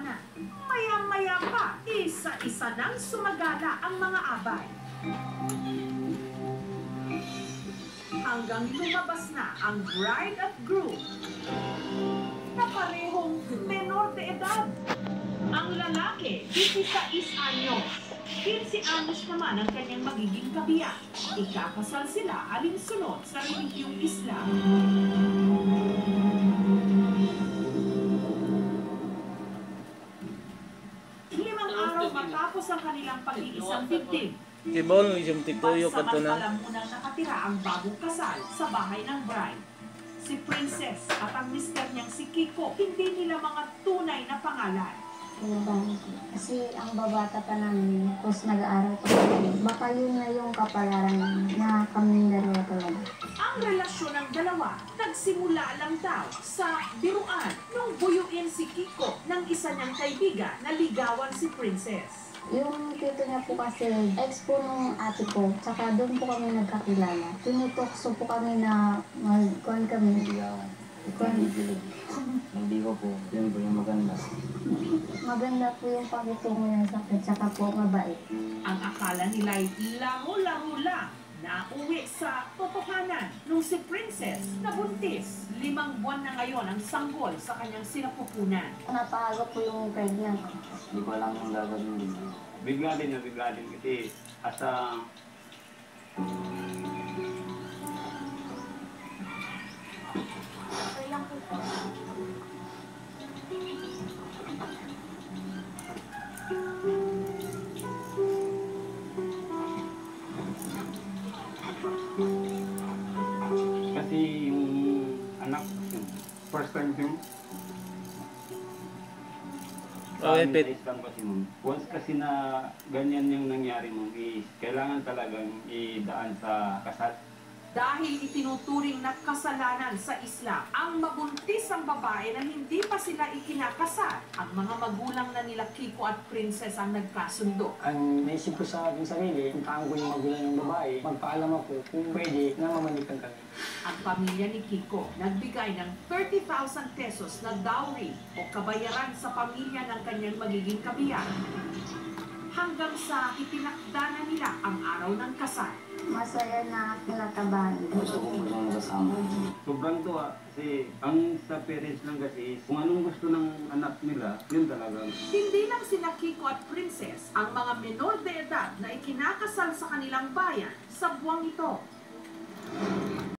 kasalanan. Maya-maya pa, isa-isa nang sumagala ang mga abay. Hanggang lumabas na ang bride at groom na parehong menor de edad. Ang lalaki, 16 anyos. 15 anyos naman ang kanyang magiging kabiyak. Ikakasal sila alinsunod sa relihiyong Islam. Limang araw matapos ang kanilang pag-iisang bigtim, Ibon, isang tituyo ka to na. pansamantalang munang nakatira ang bagong kasal sa bahay ng bride. Si Princess at ang mister niyang si Kiko, hindi nila mga tunay na pangalan. Kasi ang babata pa namin, tapos nag-aaral pa kami. Baka yun na yung kapalaran na kaming dalawa talaga. Ang relasyon ng dalawa, nagsimula lang daw sa biruan nung buyuin si Kiko ng isa niyang kaibigan na ligawan si Princess. Yung tito niya po kasi, ex po nung ate ko, tsaka doon po kami nagkakilala. Tinutokso po kami na mag-kuhan kami. Hindi ko po, yun po yung maganda. Maganda po yung pakitungo niya sa akin, tsaka po mabait. Ang akala nila'y laro-laro lang na uwi sa totohanan nung si Princess na buntis. 5 buwan na ngayon ang sanggol sa kanyang sinapupunan. Napaaga po yung pregnant. Hindi ko alam yung gagawin dito. Bigla din kasi asa Okay lang po po. kasi yung anak first time yung Pit. Islam kasi mo. Once kasi na ganyan yung nangyari mo, kailangan talagang idaan sa kasal. Dahil itinuturing na kasalanan sa Islam ang mabuntis ang babae na hindi pa sila ikinakasal. Ang mga magulang na nila Kiko at Princess ang nagkasundo. Ang naisip ko sa aking sarili, puntaan ko yung magulang ng babae, magpaalam ako kung pwede na mamalikan kami. Ang pamilya ni Kiko nagbigay ng 30,000 pesos na dowry o kabayaran sa pamilya ng kanyang magiging kabiyak. Hanggang sa itinakda na nila ang araw ng kasal. Masaya na kinakabahan. Gusto ko magandang kasama. Sobrang tuwa kasi ang sa parents lang kasi kung anong gusto ng anak nila, yun talaga. Hindi lang sina Kiko at Princess ang mga menor de edad na ikinakasal sa kanilang bayan sa buwang ito.